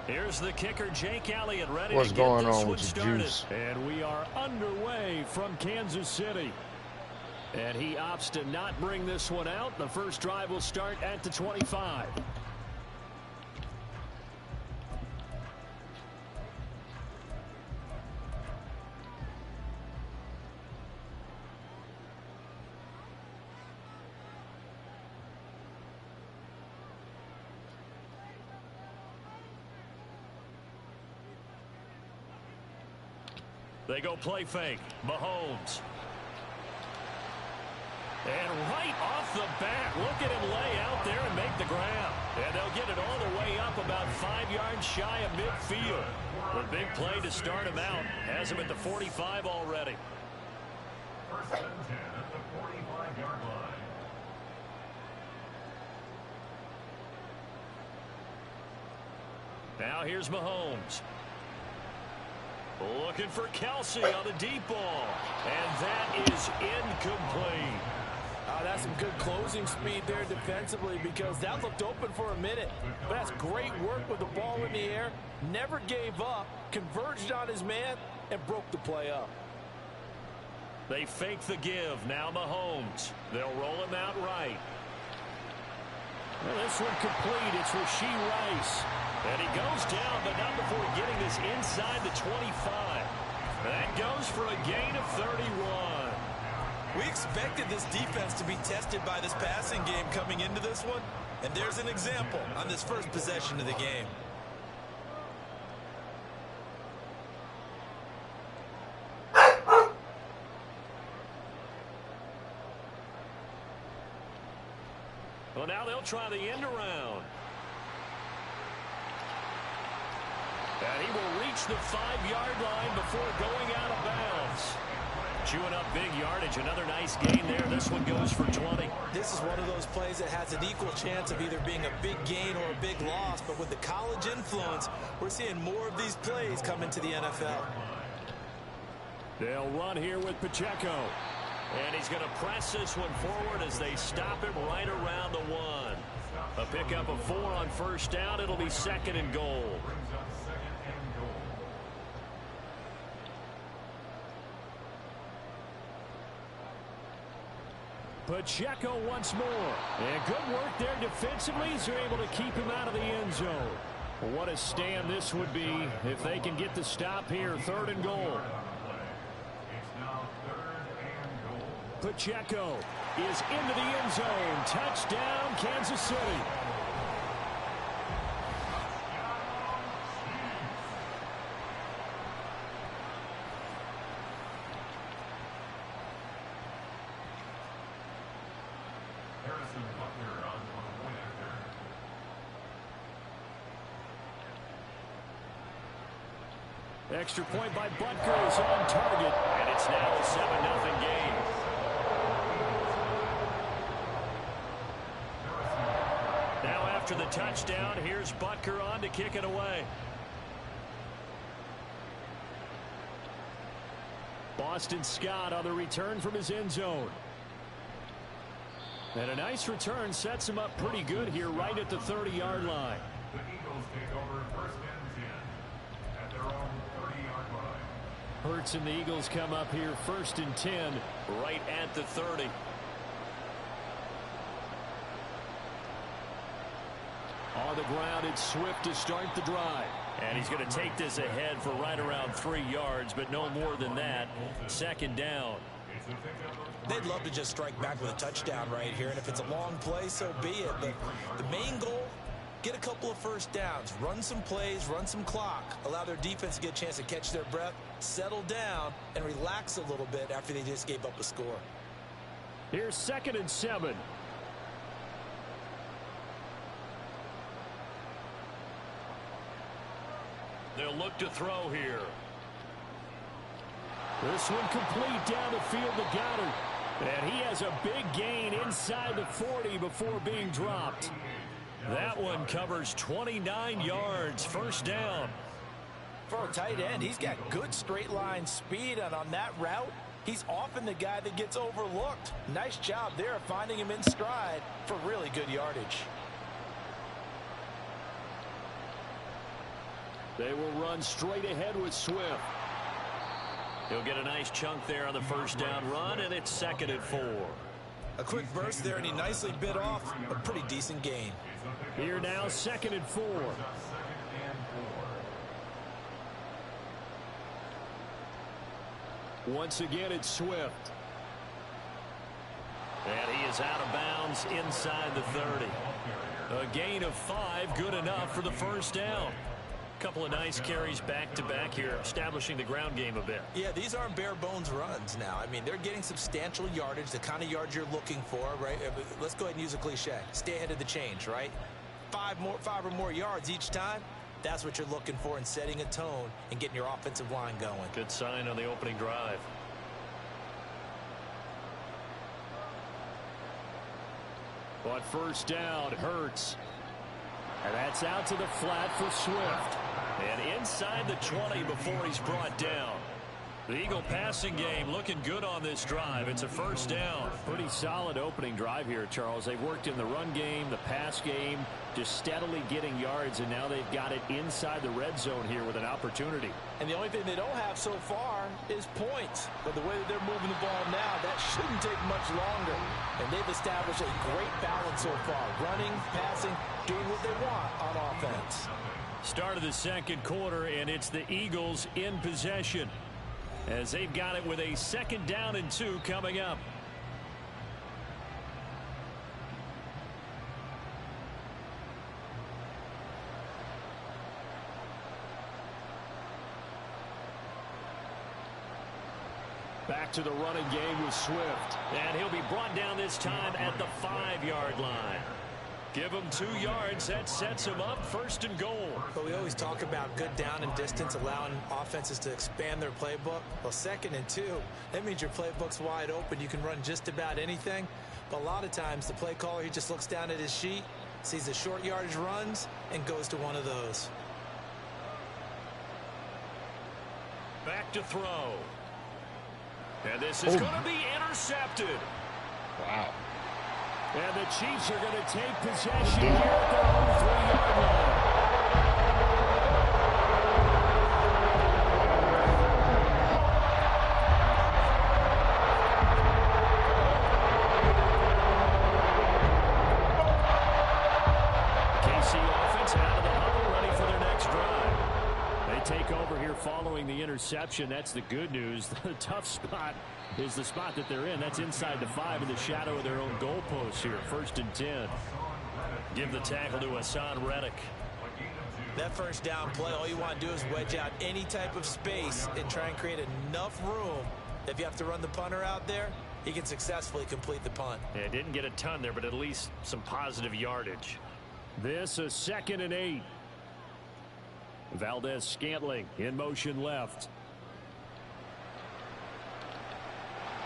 Here's the kicker, Jake Elliott, ready What's to going get this on one with the started. juice? And we are underway from Kansas City. And he opts to not bring this one out. The first drive will start at the 25. They go play fake. Mahomes. And right off the bat, look at him lay out there and make the grab. And they'll get it all the way up about 5 yards shy of midfield. A big play to start him out. Has him at the 45 already. First and 10 at the 45-yard line. Now here's Mahomes. Looking for Kelsey on the deep ball. And that is incomplete. That's some good closing speed there defensively because that looked open for a minute. But that's great work with the ball in the air. Never gave up, converged on his man, and broke the play up. They fake the give. Now Mahomes. They'll roll him out right. Well, this one complete. It's Rashee Rice. And he goes down, but not before getting this inside the 25. That goes for a gain of 31. We expected this defense to be tested by this passing game coming into this one. And there's an example on this first possession of the game. Well, now they'll try the end around. And he will reach the 5-yard line before going out of bounds. Chewing up big yardage. Another nice gain there. This one goes for 20. This is one of those plays that has an equal chance of either being a big gain or a big loss. But with the college influence, we're seeing more of these plays come into the NFL. They'll run here with Pacheco. And he's going to press this one forward as they stop him right around the 1. A pickup of 4 on first down. It'll be 2nd and goal. Pacheco once more. And good work there defensively as they're able to keep him out of the end zone. Well, what a stand this would be if they can get the stop here. 3rd and goal. Pacheco is into the end zone. Touchdown, Kansas City. Extra point by Butker is on target, and it's now a 7-0 game. Now after the touchdown, here's Butker on to kick it away. Boston Scott on the return from his end zone. And a nice return sets him up pretty good here right at the 30-yard line. The Eagles take over 1st and 10 at their own 30-yard line. Hurts and the Eagles come up here 1st and 10 right at the 30. On the ground, it's Swift to start the drive. And he's going to take this ahead for right around 3 yards, but no more than that. 2nd down. They'd love to just strike back with a touchdown right here, and if it's a long play, so be it. But the main goal, get a couple of first downs, run some plays, run some clock, allow their defense to get a chance to catch their breath, settle down, and relax a little bit after they just gave up a score. Here's 2nd and 7. They'll look to throw here. This one complete down the field to Goddard. And he has a big gain inside the 40 before being dropped. That one covers 29 yards. 1st down. For a tight end, he's got good straight line speed, and on that route, he's often the guy that gets overlooked. Nice job there of finding him in stride for really good yardage. They will run straight ahead with Swift. He'll get a nice chunk there on the first down run, and it's 2nd and 4. A quick burst there, and he nicely bit off a pretty decent gain. Here now, 2nd and 4. Once again, it's Swift. And he is out of bounds inside the 30. A gain of 5, good enough for the first down. Couple of nice carries back-to-back here, establishing the ground game a bit. Yeah, these aren't bare-bones runs now. I mean, they're getting substantial yardage, the kind of yards you're looking for, right? Let's go ahead and use a cliche. Stay ahead of the change, right? 5 or more yards each time. That's what you're looking for in setting a tone and getting your offensive line going. Good sign on the opening drive. On first down, Hurts. And that's out to the flat for Swift. And inside the 20 before he's brought down. The Eagle passing game looking good on this drive. It's a first down. Pretty solid opening drive here, Charles. They've worked in the run game, the pass game, just steadily getting yards, and now they've got it inside the red zone here with an opportunity. And the only thing they don't have so far is points. But the way that they're moving the ball now, that shouldn't take much longer. And they've established a great balance so far. Running, passing, doing what they want on offense. Start of the second quarter, and it's the Eagles in possession, as they've got it with a 2nd down and 2 coming up. Back to the running game with Swift. And he'll be brought down this time at the 5-yard line. Give him 2 yards. That sets him up 1st and goal. But we always talk about good down and distance, allowing offenses to expand their playbook. Well, 2nd and 2, that means your playbook's wide open. You can run just about anything. But a lot of times the play caller, he just looks down at his sheet, sees the short yardage runs, and goes to one of those. Back to throw. And this is going to be intercepted. Wow. And the Chiefs are going to take possession here at their own 3-yard line. KC offense out of the huddle, ready for their next drive. They take over here following the interception. That's the good news. The tough spot is the spot that they're in. That's inside the 5 in the shadow of their own goalpost here. 1st and 10. Give the tackle to Hassan Reddick. That first down play, all you want to do is wedge out any type of space and try and create enough room. If you have to run the punter out there, he can successfully complete the punt. Yeah, didn't get a ton there, but at least some positive yardage. This is 2nd and 8. Valdez-Scantling in motion left.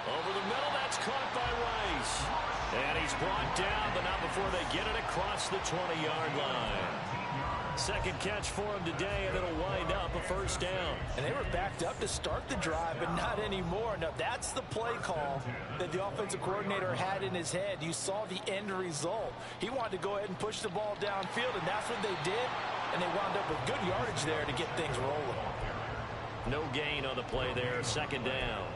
Over the middle, that's caught by Rice. And he's brought down, but not before they get it across the 20-yard line. 2nd catch for him today, and it'll wind up a 1st down. And they were backed up to start the drive, but not anymore. Now, that's the play call that the offensive coordinator had in his head. You saw the end result. He wanted to go ahead and push the ball downfield, and that's what they did. And they wound up with good yardage there to get things rolling. No gain on the play there, 2nd down.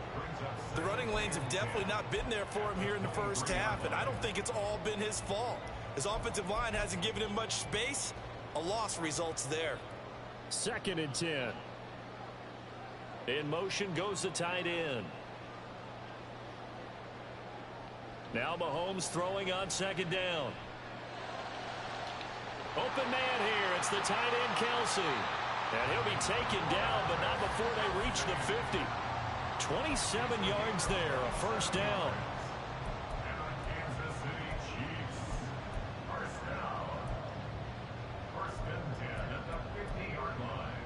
The running lanes have definitely not been there for him here in the first half, and I don't think it's all been his fault. His offensive line hasn't given him much space. A loss results there. 2nd and 10. In motion goes the tight end. Now Mahomes throwing on 2nd down. Open man here. It's the tight end, Kelsey. And he'll be taken down, but not before they reach the 50. 27 yards there, a 1st down. Kansas City Chiefs. First down. 1st and 10 at the 50-yard line.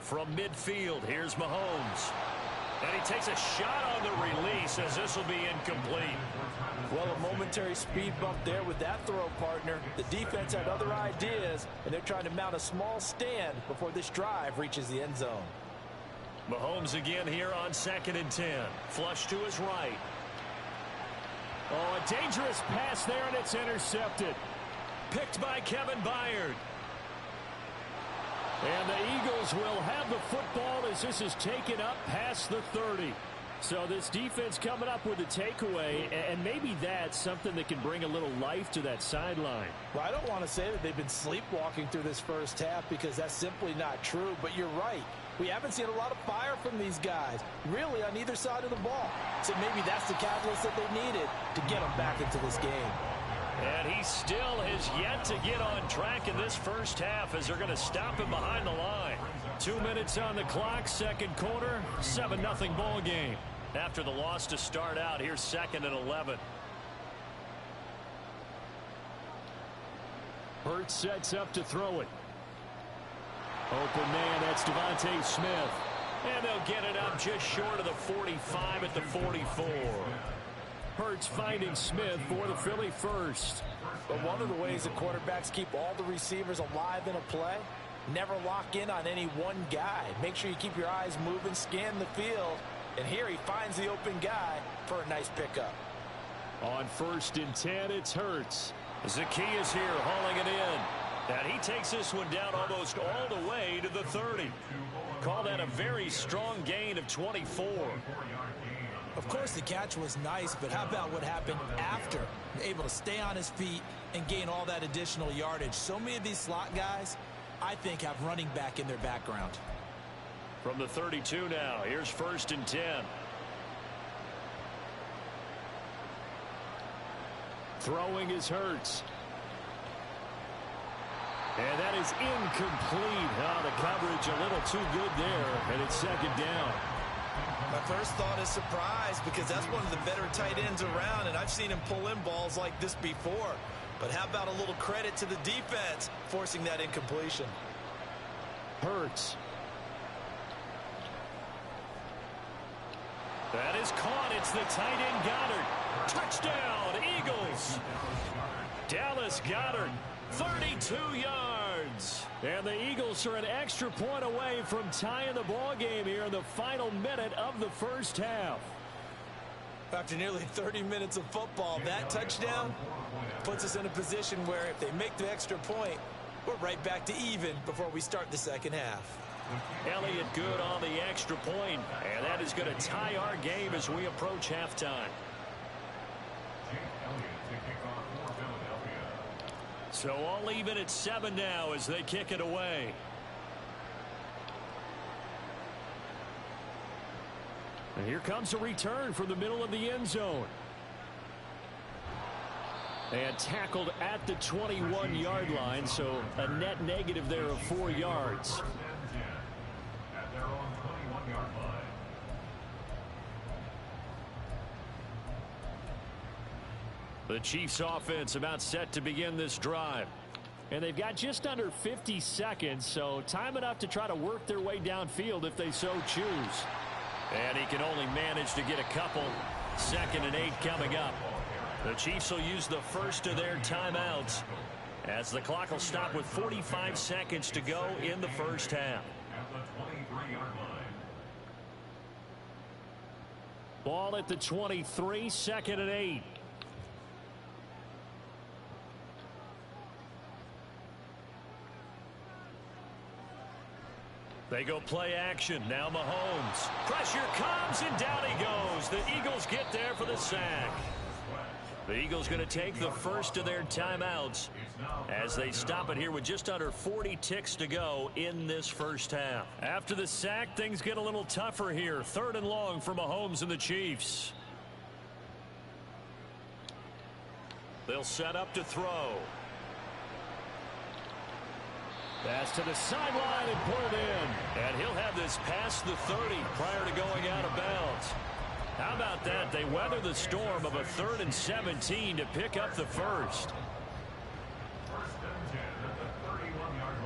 From midfield, here's Mahomes. And he takes a shot on the release as this will be incomplete. Well, a momentary speed bump there with that throw, partner. The defense had other ideas, and they're trying to mount a small stand before this drive reaches the end zone. Mahomes again here on 2nd and 10. Flush to his right. Oh, a dangerous pass there, and it's intercepted. Picked by Kevin Byard. And the Eagles will have the football as this is taken up past the 30. So this defense coming up with a takeaway, and maybe that's something that can bring a little life to that sideline. Well, I don't want to say that they've been sleepwalking through this first half because that's simply not true, but you're right. We haven't seen a lot of fire from these guys, really on either side of the ball. So maybe that's the catalyst that they needed to get them back into this game. And he still has yet to get on track in this first half as they're going to stop him behind the line. 2 minutes on the clock, second quarter, 7-0 ball game. After the loss to start out, here's 2nd and 11. Hurts sets up to throw it. Open man, that's Devontae Smith. And they'll get it up just short of the 45 at the 44. Hurts finding Smith for the Philly first. But one of the ways that quarterbacks keep all the receivers alive in a play, never lock in on any one guy. Make sure you keep your eyes moving, scan the field. And here he finds the open guy for a nice pickup. On 1st and 10, it's Hurts. Zacchaeus here hauling it in. And he takes this one down almost all the way to the 30. Call that a very strong gain of 24. Of course, the catch was nice, but how about what happened after? Able to stay on his feet and gain all that additional yardage. So many of these slot guys, I think, have running back in their background. From the 32 now, here's 1st and 10. Throwing is Hurts. And that is incomplete. Oh, the coverage a little too good there, and it's 2nd down. My first thought is surprise because that's one of the better tight ends around, and I've seen him pull in balls like this before. But how about a little credit to the defense forcing that incompletion? Hurts. That is caught. It's the tight end Goddard. Touchdown, Eagles. Dallas Goddard, 32 yards. And the Eagles are an extra point away from tying the ball game here in the final minute of the first half. After nearly 30 minutes of football, that touchdown puts us in a position where if they make the extra point, we're right back to even before we start the second half. Elliott good on the extra point, and that is going to tie our game as we approach halftime. So all even at 7 now as they kick it away. And here comes a return from the middle of the end zone. And tackled at the 21-yard line, so a net negative there of 4 yards. At their own 21-yard line. The Chiefs offense about set to begin this drive. And they've got just under 50 seconds, so time enough to try to work their way downfield if they so choose. And he can only manage to get a couple. 2nd and 8 coming up. The Chiefs will use the first of their timeouts as the clock will stop with 45 seconds to go in the first half. At the 23-yard line. Ball at the 23, 2nd and 8. They go play action. Now Mahomes. Pressure comes, and down he goes. The Eagles get there for the sack. The Eagles going to take the first of their timeouts as they stop it here with just under 40 ticks to go in this first half. After the sack, things get a little tougher here. 3rd and long for Mahomes and the Chiefs. They'll set up to throw. Pass to the sideline and put it in. And he'll have this past the 30 prior to going out of bounds. How about that? They weather the storm of a 3rd and 17 to pick up the first. 1st and 10 at the 31-yard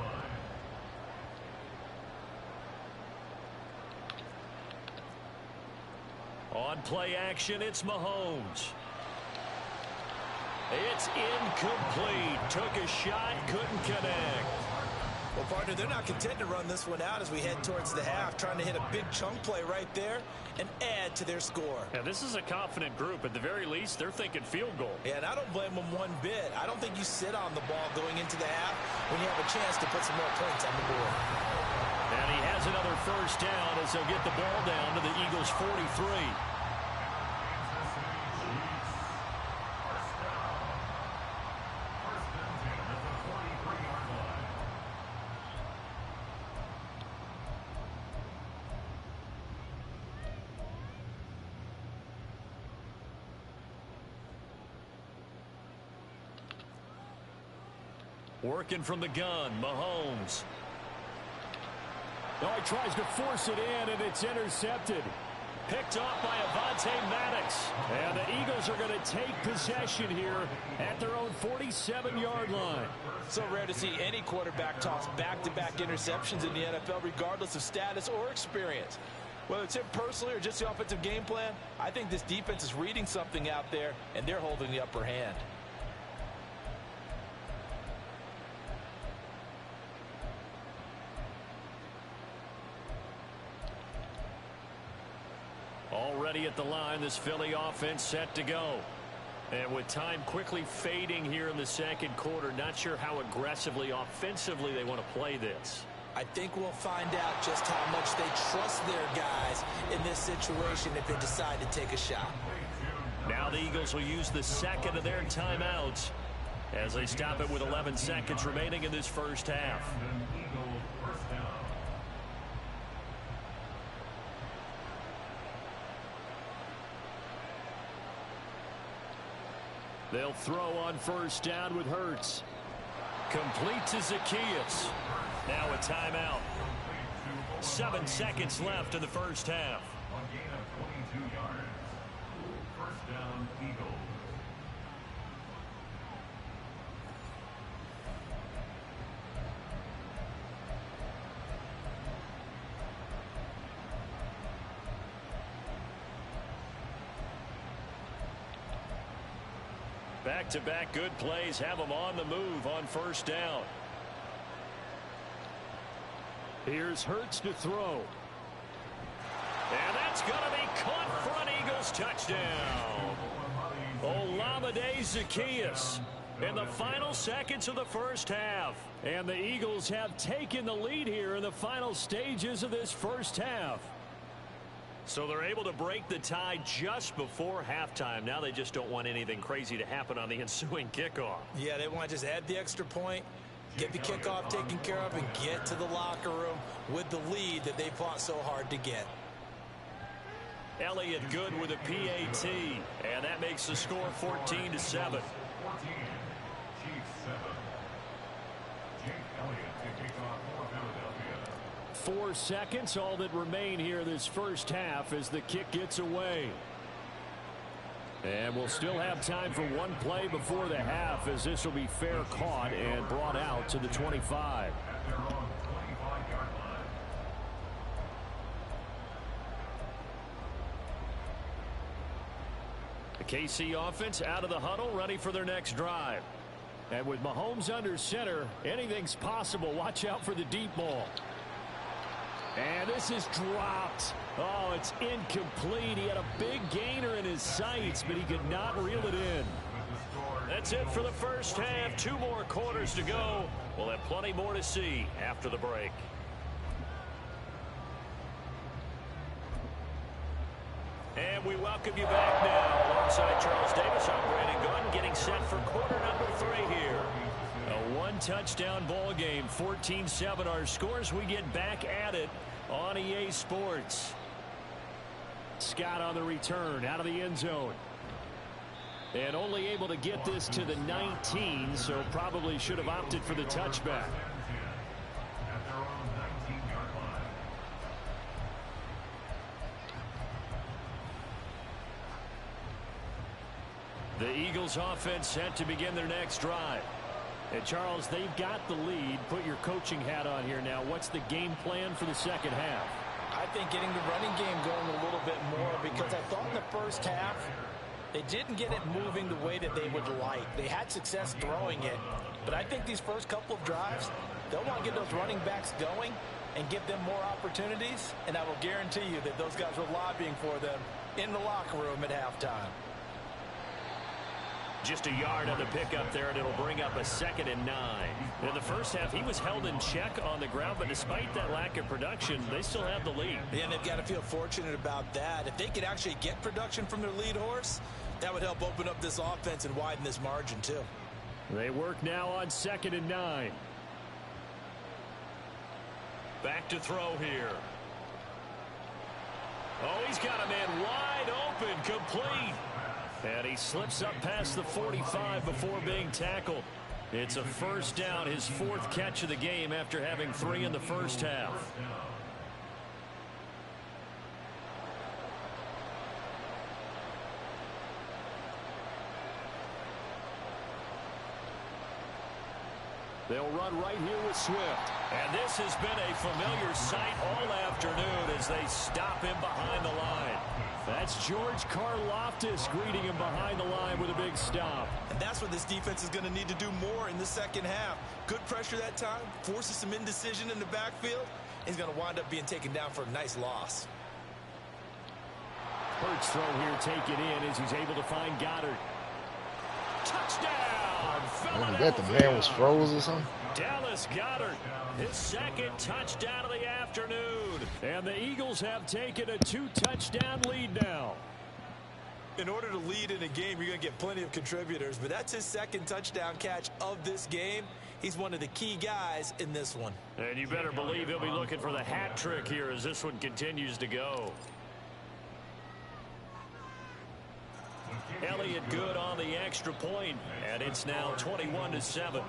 line. On play action, it's Mahomes. It's incomplete. Took a shot, couldn't connect. Well, partner, they're not content to run this one out as we head towards the half, trying to hit a big chunk play right there and add to their score. Yeah, this is a confident group. At the very least, they're thinking field goal. Yeah, and I don't blame them one bit. I don't think you sit on the ball going into the half when you have a chance to put some more points on the board. And he has another first down as they'll get the ball down to the Eagles' 43. Working from the gun, Mahomes. Oh, he tries to force it in, and it's intercepted. Picked off by Avonte Maddox. And the Eagles are going to take possession here at their own 47-yard line. So rare to see any quarterback toss back-to-back interceptions in the NFL, regardless of status or experience. Whether it's him personally or just the offensive game plan, I think this defense is reading something out there, and they're holding the upper hand. Already at the line, this Philly offense set to go. And with time quickly fading here in the second quarter, not sure how aggressively, offensively they want to play this. I think we'll find out just how much they trust their guys in this situation if they decide to take a shot. Now the Eagles will use the second of their timeouts as they stop it with 11 seconds remaining in this first half. They'll throw on first down with Hurts. Complete to Zaccheaus. Now a timeout. 7 seconds left in the first half. A gain of 22 yards. First down, Eagles. Back-to-back good plays have them on the move on first down. Here's Hurts to throw. And that's going to be caught for an Eagles touchdown. Olamide Zaccheaus in the final seconds of the first half. And the Eagles have taken the lead here in the final stages of this first half. So they're able to break the tie just before halftime. Now they just don't want anything crazy to happen on the ensuing kickoff. Yeah, they want to just add the extra point, get the kickoff taken care of, and get to the locker room with the lead that they fought so hard to get. Elliott good with a PAT, and that makes the score 14-7. 14, Chiefs 7. Jake Elliott to kick off for Philadelphia. 4 seconds, all that remain here this first half as the kick gets away. And we'll still have time for one play before the half as this will be fair caught and brought out to the 25. At their own 25-yard line. The KC offense out of the huddle, ready for their next drive. And with Mahomes under center, anything's possible. Watch out for the deep ball. And this is dropped. Oh, it's incomplete. He had a big gainer in his sights, but he could not reel it in. That's it for the first half. 2 more quarters to go. We'll have plenty more to see after the break. And we welcome you back now. Alongside Charles Davis, I'm Brandon Gunn, getting set for quarter number 3 here. A one-touchdown ball game, 14-7 our scores. We get back at it on EA Sports. Scott on the return, out of the end zone. And only able to get this to the 19, so probably should have opted for the touchback. At their own 19-yard line. The Eagles offense set to begin their next drive. And Charles, they've got the lead. Put your coaching hat on here now. What's the game plan for the second half? I think getting the running game going a little bit more, because I thought in the first half They didn't get it moving the way that they would like. They had success throwing it, but I think these first couple of drives, they'll want to get those running backs going and give them more opportunities, and I will guarantee you that those guys were lobbying for them in the locker room at halftime. Just a yard on the pickup there, and it'll bring up a 2nd and 9. In the first half, he was held in check on the ground, but despite that lack of production, they still have the lead. Yeah, and they've got to feel fortunate about that. If they could actually get production from their lead horse, that would help open up this offense and widen this margin, too. They work now on 2nd and 9. Back to throw here. Oh, he's got a man wide open, complete. And he slips up past the 45 before being tackled. It's a first down, his 4th catch of the game after having 3 in the first half. They'll run right here with Swift. And this has been a familiar sight all afternoon as they stop him behind the line. That's George Karlaftis greeting him behind the line with a big stop. And that's what this defense is going to need to do more in the second half. Good pressure that time, forces some indecision in the backfield. He's going to wind up being taken down for a nice loss. Hurts throw here taken in as he's able to find Goddard. Touchdown! I bet the man was froze or something. Dallas Goedert, his 2nd touchdown of the afternoon. And the Eagles have taken a 2-touchdown lead now. In order to lead in a game, you're going to get plenty of contributors, but that's his 2nd touchdown catch of this game. He's one of the key guys in this one. And you better believe he'll be looking for the hat trick here as this one continues to go. Elliott good on the extra point, and it's now 21-7.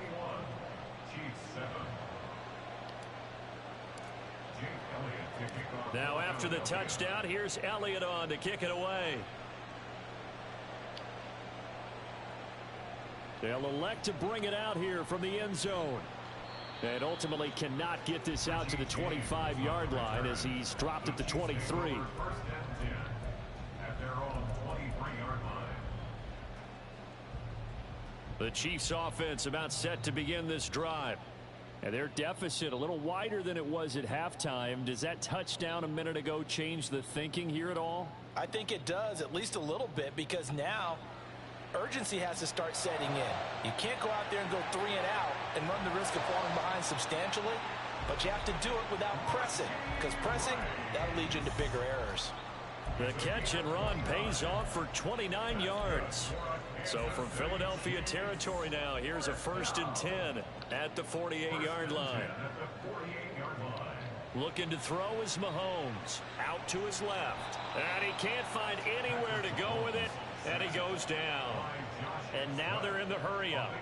Now after the touchdown, here's Elliott on to kick it away. They'll elect to bring it out here from the end zone. And ultimately cannot get this out to the 25-yard line as he's dropped at the 23. The Chiefs offense about set to begin this drive. And their deficit a little wider than it was at halftime. Does that touchdown a minute ago change the thinking here at all? I think it does, at least a little bit, because now urgency has to start setting in. You can't go out there and go 3 and out and run the risk of falling behind substantially, but you have to do it without pressing, because pressing, that'll lead you into bigger errors. The catch and run pays off for 29 yards. So from Philadelphia territory now, here's a 1st and 10 at the 48-yard line. Looking to throw is Mahomes. Out to his left. And he can't find anywhere to go with it. And he goes down. And now they're in the hurry-up.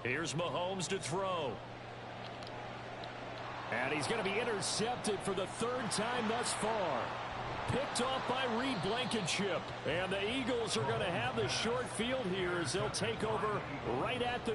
Here's Mahomes to throw. And he's going to be intercepted for the 3rd time thus far. Picked off by Reed Blankenship. And the Eagles are going to have the short field here as they'll take over right at the